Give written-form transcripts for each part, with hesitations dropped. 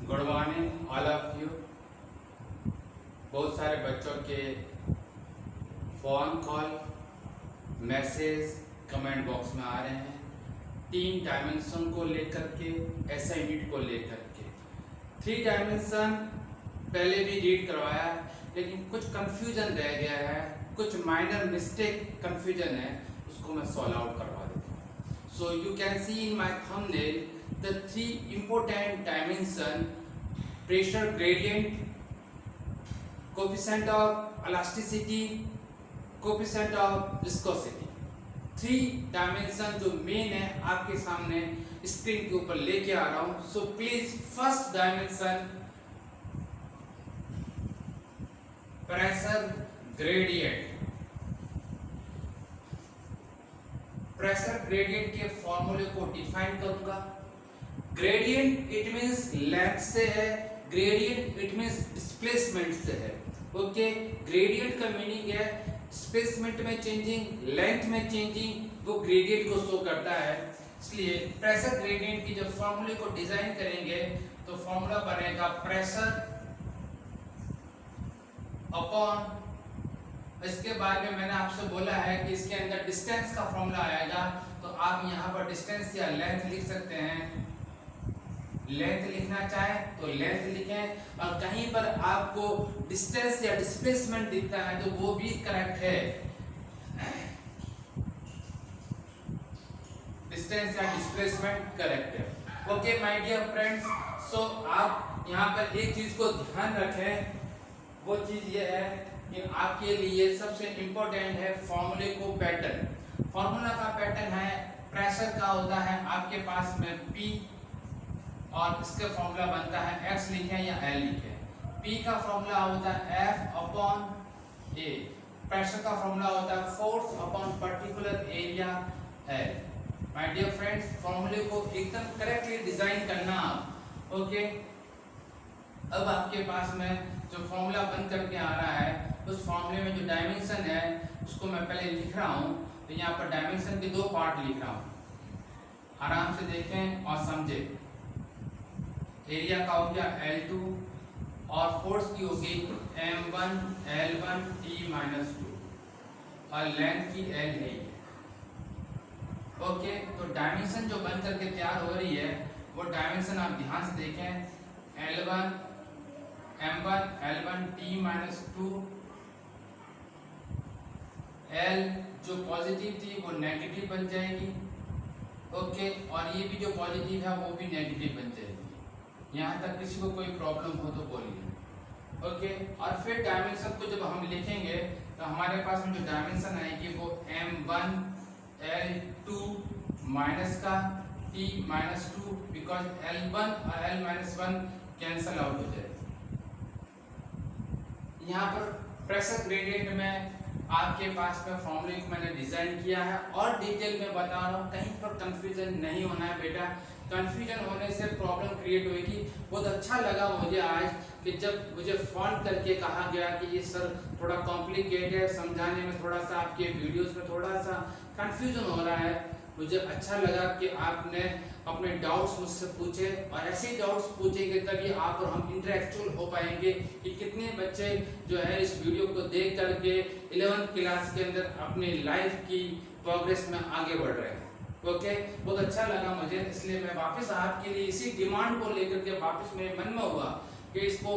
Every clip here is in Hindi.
Good morning all of you. बहुत सारे बच्चों के phone call, message, comment box में आ रहे हैं तीन डायमेंशन को लेकर के, ऐसा यूनिट को लेकर के। थ्री डायमेंशन पहले भी रीड करवाया, लेकिन कुछ कंफ्यूजन रह गया है, कुछ माइनर मिस्टेक कंफ्यूजन है, उसको मैं सॉल्व आउट करवा देता हूँ। So you can see in my thumbnail the three important dimension: pressure gradient, coefficient of elasticity, coefficient of viscosity। Three dimension जो मेन है आपके सामने स्क्रीन के ऊपर लेके आ रहा हूं। So please first dimension pressure gradient. Pressure gradient के फॉर्मूले को डिफाइन करूंगा। ग्रेडियंट इट मींस लेंथ से है, ग्रेडियंट इट मींस डिस्प्लेसमेंट से है। ओके, ग्रेडियंट का मीनिंग है डिस्प्लेसमेंट में चेंजिंग, लेंथ में चेंजिंग, वो ग्रेडियंट को शो करता है। इसलिए प्रेशर ग्रेडियंट की जब फॉर्मूले को डिजाइन करेंगे तो फॉर्मूला बनेगा प्रेशर अपॉन, इसके बाद में मैंने आपसे बोला है कि इसके अंदर डिस्टेंस का फॉर्मूला आएगा, तो आप यहाँ पर डिस्टेंस या लेंथ लिख सकते हैं। लेंथ लिखना चाहे तो लेंथ लिखें, और कहीं पर आपको डिस्टेंस या डिस्प्लेसमेंट दिखता है तो वो भी करेक्ट है, डिस्टेंस या डिस्प्लेसमेंट करेक्ट है। ओके माय डियर फ्रेंड्स, सो आप यहाँ पर एक चीज को ध्यान रखें, वो चीज ये है कि आपके लिए सबसे इंपॉर्टेंट है फॉर्मूले को पैटर्न। फॉर्मूला का पैटर्न है, प्रेशर का होता है आपके पास में P, और इसका फॉर्मूला बनता है x लिखें या L लिखें। P का फॉर्मूला होता है F अपॉन A, प्रेशर का फॉर्मूला होता है force upon particular area L। My dear friends, फॉर्मूले को एकदम करेक्टली डिजाइन करना आप। ओके, अब आपके पास में जो फॉर्मूला बन करके आ रहा है, उस फॉर्मूले में जो डायमेंशन है उसको मैं पहले लिख रहा हूँ। तो यहाँ पर डायमेंशन के दो पार्ट लिख रहा हूँ, आराम से देखें और समझें। एरिया का हो गया L2 और फोर्स की होगी M1 L1 T-2 और लेंथ की L है। ओके, तो डायमेंशन जो बन करके तैयार हो रही है वो डायमेंशन आप ध्यान से देखें। L1 M1 L1 T-2, L जो पॉजिटिव थी वो नेगेटिव बन जाएगी। ओके, और ये भी जो पॉजिटिव है वो भी नेगेटिव बन जाएगी। यहाँ तक किसी को कोई प्रॉब्लम हो तो बोलिए। ओके, और फिर डायमेंशन को जब हम लिखेंगे तो हमारे पास में जो डायमेंशन आएगी वो M1 L2 माइनस का T-2, बिकॉज L1 और L-1 कैंसल आउट हो जाएगा। यहाँ पर प्रेशर ग्रेडियंट में आपके पास में फॉर्मूले को मैंने डिजाइन किया है और डिटेल में बता रहा हूँ, कहीं पर कंफ्यूजन नहीं होना है बेटा। कंफ्यूजन होने से प्रॉब्लम क्रिएट होगी। बहुत अच्छा लगा मुझे आज कि जब मुझे फोन करके कहा गया कि ये सर थोड़ा कॉम्प्लिकेटेड है, समझाने में थोड़ा सा आपके वीडियोस में थोड़ा सा कंफ्यूजन हो रहा है। मुझे अच्छा लगा कि आपने अपने डाउट्स मुझसे पूछे, और ऐसे डाउट्स पूछेंगे तभी आप और हम इंटरेक्चुअल हो पाएंगे कि कितने बच्चे जो है इस वीडियो को देख करके 11th क्लास के अंदर अपनी लाइफ की प्रोग्रेस में आगे बढ़ रहे हैं। ओके, बहुत अच्छा लगा मुझे, इसलिए मैं वापस आपके लिए इसी डिमांड को लेकर के वापस मेरे मन में हुआ कि इसको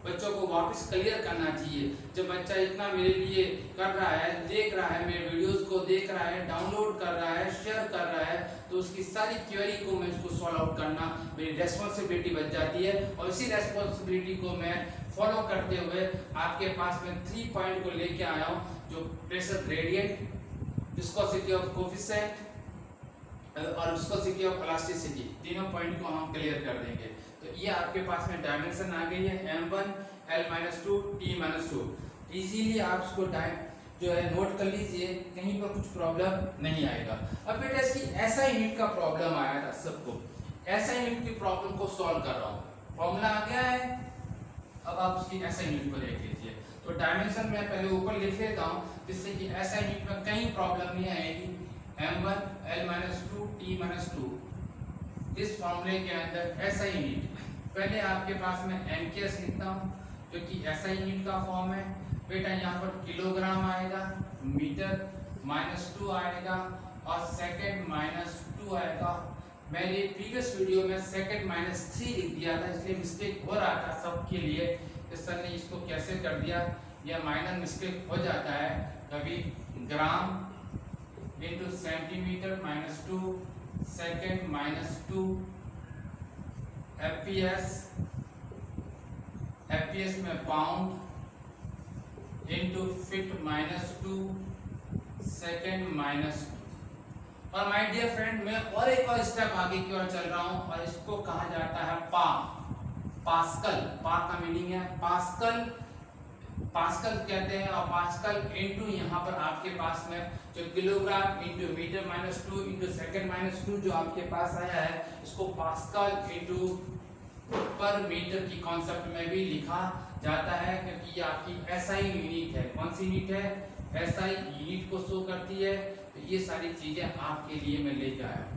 बच्चों को वापस क्लियर करना चाहिए। जब बच्चा इतना मेरे लिए कर रहा है, देख रहा है, मेरे वीडियोस को देख रहा है, डाउनलोड कर रहा है, शेयर कर रहा है, तो उसकी सारी क्वेरी को मैं इसको सॉल्व आउट करना मेरी रेस्पॉन्सिबिलिटी बन जाती है। और इसी रेस्पॉन्सिबिलिटी को मैं फॉलो करते हुए आपके पास में 3 पॉइंट को लेके आया हूँ, जो pressure gradient, viscosity of coefficient और विस्कोसिटी ऑफ इलास्टिसिटी, तीनों पॉइंट को हम क्लियर कर देंगे। तो ये आपके पास में डायमेंशन आ गई है M1 L-2 T-2। इजीली आप इसको जो है नोट कर लीजिए, कहीं पर कुछ प्रॉब्लम नहीं आएगा। अब बेटा इसकी ऐसा यूनिट का प्रॉब्लम आया था सबको, ऐसा यूनिट की प्रॉब्लम को सॉल्व कर रहा हूँ। फॉर्मूला आ गया है, अब आप उसकी ऐसा यूनिट को देख लीजिए। तो डायमेंशन मैं पहले ऊपर लिख लेता हूँ, जिससे कि ऐसा यूनिट में कहीं प्रॉब्लम नहीं आएगी। M1 L-2 T-2, इस फॉर्मूले के अंदर ऐसा यूनिट पहले आपके पास में MKS लिखता हूँ जो कि SI यूनिट का फॉर्म है बेटा। यहाँ पर किलोग्राम आएगा, मीटर -2 आएगा और सेकंड -2 आएगा। मैंने प्रीवियस वीडियो में सेकंड -3 लिख दिया था, इसलिए मिस्टेक हो रहा था सबके लिए। इस सर ने इसको कैसे कर दिया, यह माइनर मिस्टेक हो जाता है कभी। Gram into centimetre -2, second -2, FPS में पाउंड इंटू फीट -2, सेकंड -2। और माय डियर फ्रेंड, मैं और एक और स्टेप आगे की ओर चल रहा हूं और इसको कहा जाता है पास्कल। पा का मीनिंग है पास्कल, पास्कल कहते हैं। और पास्कल इंटू यहाँ पर आपके पास में जो kilogram into metre -2 into second -2 जो आपके पास आया है, इसको पास्कल इंटू पर मीटर की कॉन्सेप्ट में भी लिखा जाता है, क्योंकि ये आपकी SI यूनिट है। कौन सी यूनिट है? SI यूनिट को शो करती है। तो ये सारी चीजें आपके लिए मैं लेके आया हूं।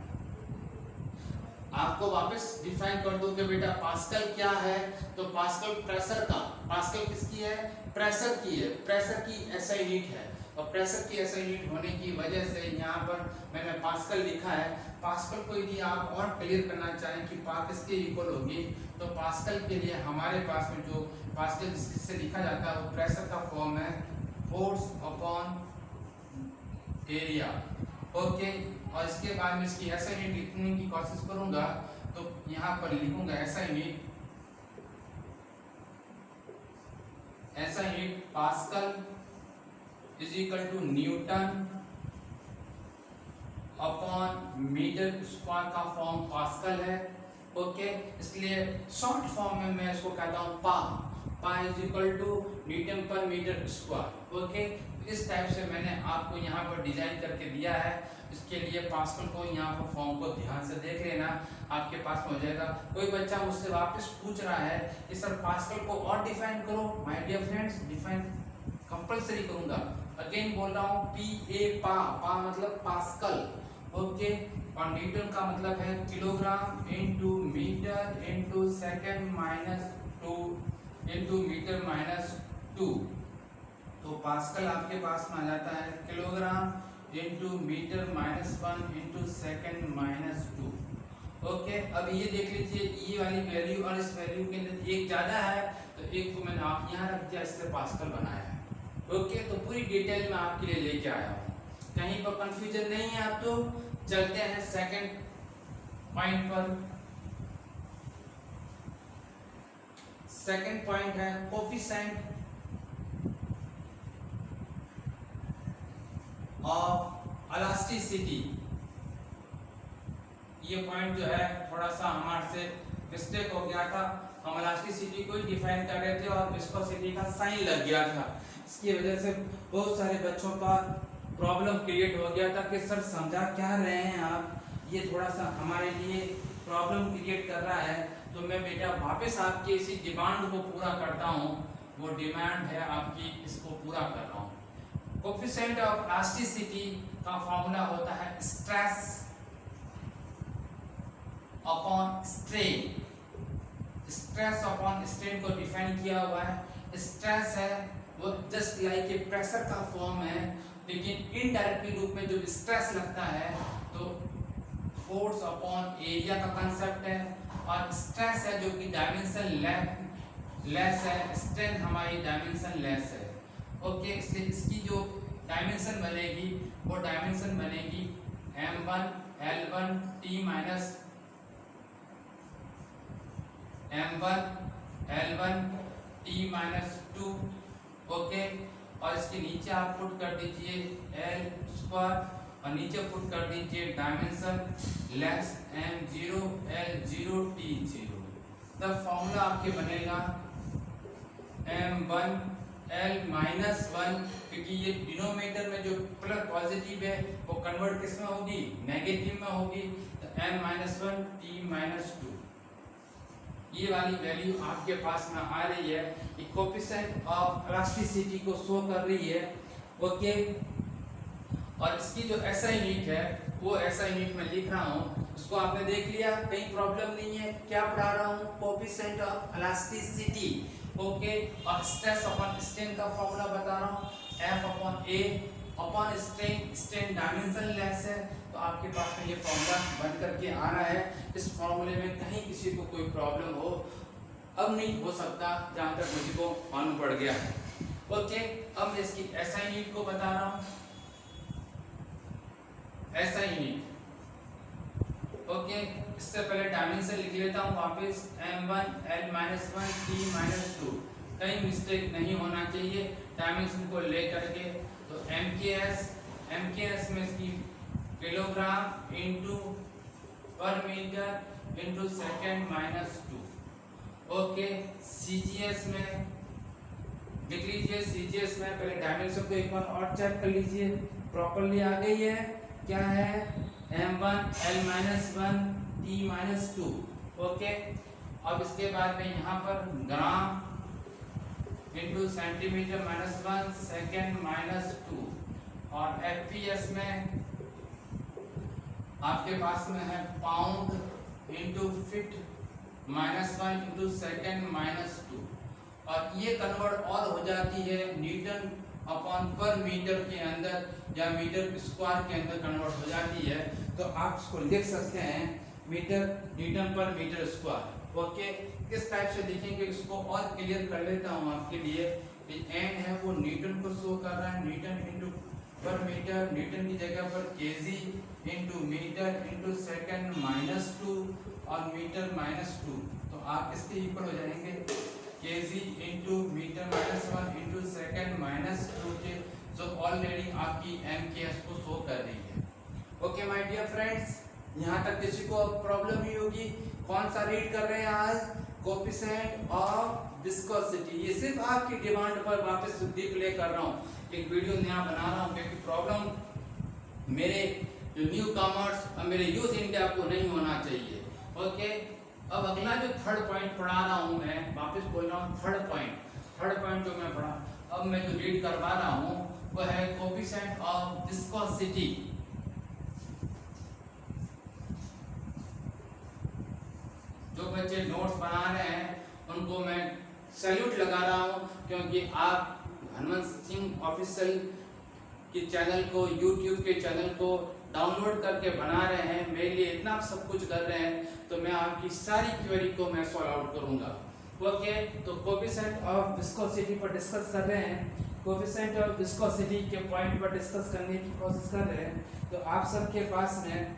आपको वापस डिफाइन कर दो कि बेटा पास्कल क्या है। तो पास्कल प्रेशर का, पास्कल किसकी है? प्रेशर की है। प्रेशर की SI यूनिट है और प्रेशर की SI यूनिट होने की वजह से यहाँ पर मैंने पास्कल लिखा है। पास्कल को यदि आप और क्लियर करना चाहें कि पा किसके इक्वल होगी, तो पास्कल के लिए हमारे पास में जो पास्कल जिससे लिखा जाता है वो प्रेशर का फॉर्म है फोर्स अपॉन एरिया। ओके, और इसके बाद में इसकी SI यूनिट लिखने की कोशिश करूंगा तो यहाँ पर लिखूंगा SI unit pascal is equal to newton upon metre square का फॉर्म पास्कल है। ओके, इसलिए शॉर्ट फॉर्म में मैं इसको कहता हूँ Pa is equal to newton per metre square. Okay, इस टाइप से मैंने आपको यहाँ पर डिजाइन करके दिया है। इसके लिए पास्कल को यहाँ पर फॉर्म को ध्यान से देख लेना, आपके पास में हो जाएगा। कोई बच्चा मुझसे वापस पूछ रहा है कि सर पास्कल को और डिफाइन करो। My dear friends, define compulsory करूंगा। अगेन बोल रहा हूँ पा मतलब पास्कल। ओके, और न्यूटन का मतलब है kilogram into metre into second -2 into metre -2। तो पास्कल आपके पास में आ जाता है kilogram into metre -1 into second -2। Okay, अब ये देख लीजिए, ये वाली वैल्यू और इस वैल्यू के अंदर एक ज्यादा है तो एक को मैंने आप यहाँ रख दिया, इससे पास्कल बनाया है। ओके, तो पूरी डिटेल में आपके लिए लेके आया हूँ, कहीं पर कंफ्यूजन नहीं है। आप तो चलते हैं सेकंड पॉइंट पर। सेकंड पॉइंट है कोफिशिएंट ऑफ इलास्टिसिटी। ये पॉइंट जो है थोड़ा सा हमारे से मिस्टेक हो गया था। हम इलास्टिसिटी को ही डिफाइन कर रहे थे और विस्कोसिटी का साइन लग गया था। इसकी वजह से बहुत सारे बच्चों का प्रॉब्लम क्रिएट हो गया था कि सर समझा क्या रहे हैं आप, ये थोड़ा सा हमारे लिए प्रॉब्लम क्रिएट कर रहा है। तो मैं बेटा वापस आपकी इसी डिमांड को पूरा करता हूँ, वो डिमांड है आपकी, इसको पूरा कर रहा हूँ। कोफिशिएंट ऑफ इलास्टिसिटी का फॉर्मूला होता है stress upon strain. Stress upon strain को डिफाइन किया हुआ है। स्ट्रेस है वो जस्ट लाइक ए प्रेशर का फॉर्म है, लेकिन इनडायरेक्टली रूप में जो स्ट्रेस लगता है तो फोर्स अपॉन एरिया का कंसेप्ट है। और स्ट्रेस है जो कि डायमेंशन लेस है, स्ट्रेन हमारी डायमेंशन लेस है। ओके, इसलिए इसकी जो डायमेंशन बनेगी वो डायमेंशन बनेगी m1 L1 T minus m1 L1 T minus 2। Okay, और इसके नीचे आप पुट कर दीजिए L स्क्वायर और नीचे पुट कर दीजिए dimension less m0 L0 T0। The formula आपके बनेगा m1 L माइनस 1, क्योंकि ये डिनोमिनेटर में जो प्लस पॉजिटिव है वो कन्वर्ट किस में होगी? नेगेटिव में होगी। तो m माइनस 1 T माइनस 2, ये वाली वैल्यू आपके पास में आ रही है। ये कोफिशिएंट ऑफ इलास्टिसिटी को शो कर रही है। ओके, और इसकी जो एसआई यूनिट है वो एसआई यूनिट में लिख रहा हूँ, उसको आपने देख लिया, कहीं प्रॉब्लम नहीं है। क्या पढ़ा रहा हूँ? Coefficient of elasticity, okay. और स्ट्रेस अपॉन स्ट्रेन का फॉर्मूला बता रहा हूँ, F upon A upon strain, strain dimensionless है, तो आपके पास में ये फॉर्मूला बन करके आ रहा है। इस फॉर्मूले में कहीं किसी को कोई प्रॉब्लम हो, अब नहीं हो सकता, जहाँ तक मुझको मालूम पड़ गया है, ओके। अब मैं इसकी एसआई यूनिट को बता रहा हूँ, एसआई यूनिट, ओके। इससे पहले डायमेंशन लिख लेता हूँ वापस, m1 l-1 t-2, कहीं मिस्टेक नहीं होना चाहिए डायमेंशन को लेकर के। तो mks में इसकी kilogram into per metre into second -2, okay. cgs में लिख लीजिए, cgs में पहले डायमेंशन को एक बार और चेक कर लीजिए, प्रॉपर्ली आ गई है। क्या है? m1 l-1 t-2, okay. अब इसके बाद में यहाँ पर ग्राम इनटू सेंटीमीटर -1 सेकंड -2, और fps में आपके पास में है pound into feet -1 into second -2, और ये कन्वर्ट और हो जाती है न्यूटन अपॉन पर मीटर के अंदर या मीटर स्क्वायर के अंदर कन्वर्ट हो जाती है। तो आप इसको लिख सकते हैं metre Newton per metre square, okay. किस टाइप से लिखेंगे इसको और क्लियर कर लेता हूँ आपके लिए। एन है वो न्यूटन को शो कर रहा है, newton into per metre, newton की जगह पर KG into metre into second -2 और मीटर -2, तो आप इसके इक्वल हो जाएंगे KG into metre -1 into second -2 के, जो ऑलरेडी आपकी एमकेएस को शो कर रही है, ओके माय डियर फ्रेंड्स। यहाँ तक किसी को प्रॉब्लम ही होगी। कौन सा रीड कर रहे हैं आज? Coefficient of viscosity. ये सिर्फ आपकी डिमांड पर वापस डिस्प्ले कर रहा हूँ, एक वीडियो नया बना रहा हूँ, क्योंकि प्रॉब्लम मेरे जो न्यू कमर्स और मेरे यूथ इंडिया को नहीं होना चाहिए, ओके। अब अगला जो थर्ड पॉइंट पढ़ा रहा हूँ, मैं वापस बोल रहा हूँ थर्ड पॉइंट जो मैं पढ़ा, अब मैं जो रीड करवा रहा हूँ वो है कोएफिशिएंट ऑफ विस्कोसिटी। जो बच्चे नोट्स बना रहे हैं उनको मैं सैल्यूट लगा रहा हूँ, क्योंकि आप हनुमंत सिंह ऑफिशियल के चैनल को, यूट्यूब के चैनल को डाउनलोड करके बना रहे हैं, मेरे लिए इतना सब कुछ कर रहे हैं, तो मैं आपकी सारी क्वेरी को मैं सॉल्व आउट करूंगा, ओके। तो कोएफिशिएंट ऑफ विस्कोसिटी पर डिस्कस कर रहे हैं, कोएफिशिएंट ऑफ विस्कोसिटी के पॉइंट पर डिस्कस करने की कोशिश कर रहे हैं। तो आप सबके पास में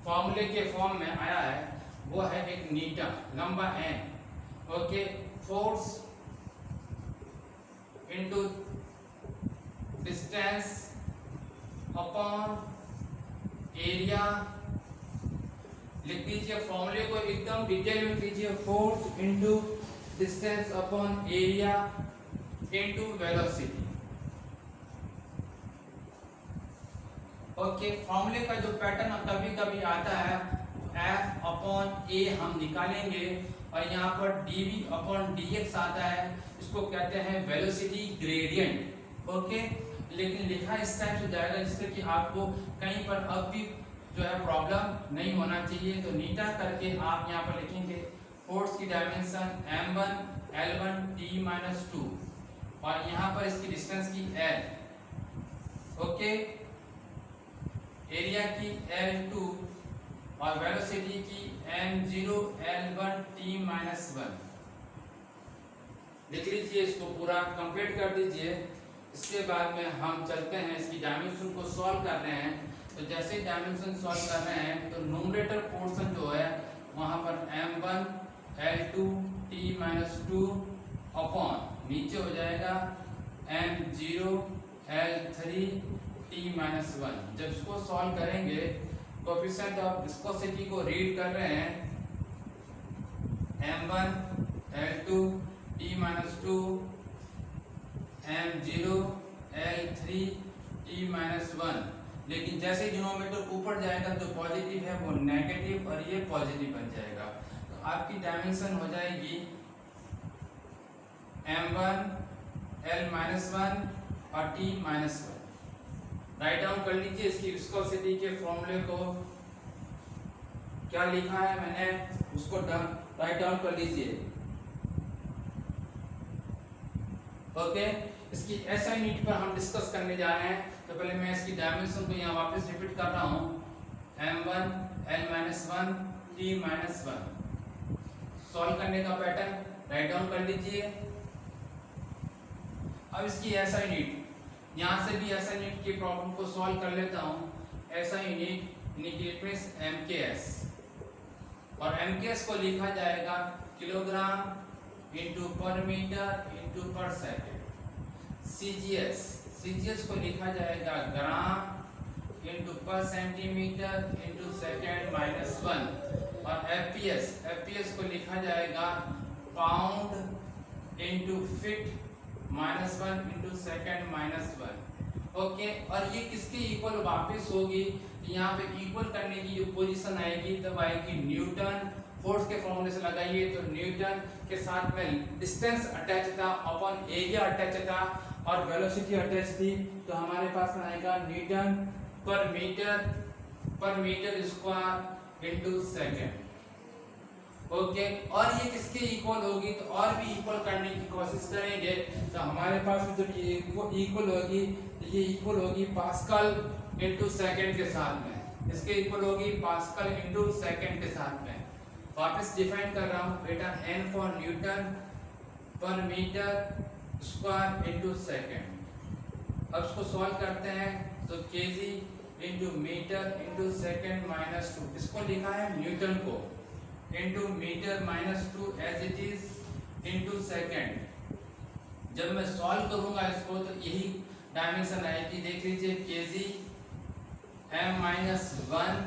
फॉर्मूले के फॉर्म में आया है, वो है एक नीटा लंबा n, okay, force into distance upon area. लिख दीजिए फॉर्मूले को एकदम डिटेल में लीजिए, force into distance upon area into velocity, okay. फॉर्मूले का जो पैटर्न कभी कभी आता है F अपॉन A हम निकालेंगे, और यहाँ पर dV अपॉन dx आता है, इसको कहते हैं वेलोसिटी ग्रेडियंट, ओके। लेकिन लिखा इस टाइप से जाएगा जिससे कि आपको कहीं पर अब भी जो है प्रॉब्लम नहीं होना चाहिए। तो नीटा करके आप यहाँ पर लिखेंगे फोर्स की डायमेंशन m1 l1 t-2, और यहाँ पर इसकी डिस्टेंस की l, ओके, एरिया की l2 और वेलोसिटी की m0 l1 t-1। लिख लीजिए, इसको पूरा कंप्लीट कर दीजिए। इसके बाद में हम चलते हैं इसकी डायमेंशन को सॉल्व कर रहे हैं। तो जैसे डायमेंशन सॉल्व कर रहे हैं तो न्यूमरेटर पोर्शन जो है वहां पर m1 l2 t-2 अपॉन नीचे हो जाएगा m0 l3 t-1। जब इसको सॉल्व करेंगे, कोएफिशिएंट ऑफ विस्कोसिटी को रीड कर रहे हैं, m1 l2 t-2 m0 l3 t-1। लेकिन जैसे डिनोमिनेटर ऊपर जाएगा तो पॉजिटिव है वो नेगेटिव और ये पॉजिटिव बन जाएगा। तो आपकी डायमेंशन हो जाएगी m1 l-1 और t-1। राइट डाउन कर लीजिए इसकी विस्कोसिटी के फॉर्मूले को, क्या लिखा है मैंने उसको राइट डाउन कर लीजिए। ओके, इसकी एसआई यूनिट पर हम डिस्कस करने जा रहे हैं। तो पहले मैं इसकी डायमेंशन को यहाँ वापस रिपीट कर रहा हूँ, m1 l-1 t-1। सॉल्व करने का पैटर्न राइट डाउन कर लीजिए। अब इसकी एसआई यूनिट, यहाँ से भी एसआई यूनिट की प्रॉब्लम को सॉल्व कर लेता हूँ। SI unit it means MKS, और MKS को लिखा जाएगा kilogram into per metre into पर सेकेंड। CGS को लिखा जाएगा ग्राम इंटू पर सेंटीमीटर इंटू सेकेंड -1, और FPS को लिखा जाएगा pound into feet -1 into second -1। Okay, और ये किसके इक्वल वापस होगी, यहाँ पे इक्वल करने की जो पोजीशन आएगी तब आएगी न्यूटन। फोर्स के फॉर्मूले से लगाइए तो न्यूटन के साथ में डिस्टेंस अटैच था अपॉन एरिया अटैच था और वेलोसिटी अटैच थी, तो हमारे पास में आएगा newton per metre square into second. Okay, और ये किसके इक्वल होगी, तो और भी इक्वल करने की कोशिश करेंगे। तो हमारे पास में जब ये इक्वल होगी तो ये इक्वल होगी पास्कल इंटू सेकेंड के साथ में, इसके इक्वल होगी पास्कल इंटू सेकेंड के साथ में। वापस डिफाइन कर रहा हूँ बेटा, N for newton per metre square into second. अब इसको सॉल्व करते हैं तो KG into metre into second -2, इसको लिखा है न्यूटन को into metre -2 as it is into second. जब मैं सॉल्व करूंगा इसको तो यही डायमेंशन आएगी, देख लीजिए केजी m-1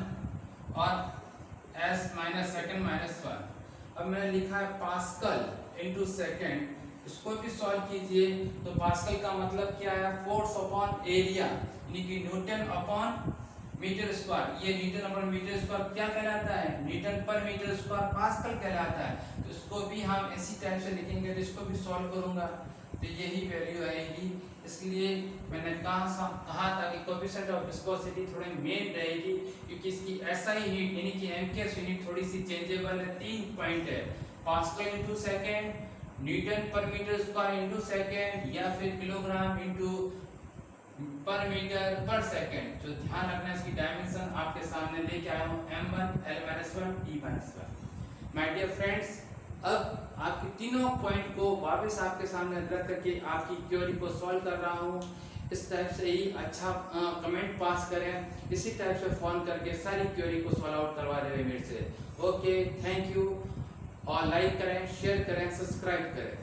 और s सेकेंड -1। अब मैंने लिखा है पास्कल इंटू सेकेंड, इसको भी सॉल्व कीजिए तो पास्कल का मतलब क्या है, फोर्स अपॉन एरिया, यानी कि न्यूटन अपॉन मीटर स्क्वायर। ये न्यूटन अपॉन मीटर स्क्वायर क्या कहलाता है, Newton per metre square pascal कहलाता है। तो इसको भी हम इसी टाइप से लिखेंगे, तो इसको भी सॉल्व करूंगा तो यही वैल्यू आएगी। इसलिए मैंने कहा था कि कोएफिशिएंट ऑफ विस्कोसिटी थोड़ी मेन रहेगी, क्योंकि इसकी एसआई यूनिट यानी कि MKS यूनिट थोड़ी सी चेंजेबल है। 3 पॉइंट है, pascal into second, Newton per metre square into second, या फिर किलोग्राम इंटू पर मीटर पर सेकेंड। तो ध्यान रखना, इसकी डायमेंशन आपके सामने लेके आया हूँ, m1 l-1 t-1। My dear friends, अब आपके तीनों पॉइंट को वापस आपके सामने रख करके आपकी क्वेरी को सॉल्व कर रहा हूँ। इस टाइप से ही अच्छा कमेंट पास करें, इसी टाइप से फोन करके सारी क्वेरी को सॉल्व आउट करवा रहे मेरे से। ओके, थैंक यू, और लाइक करें, शेयर करें, सब्सक्राइब करें।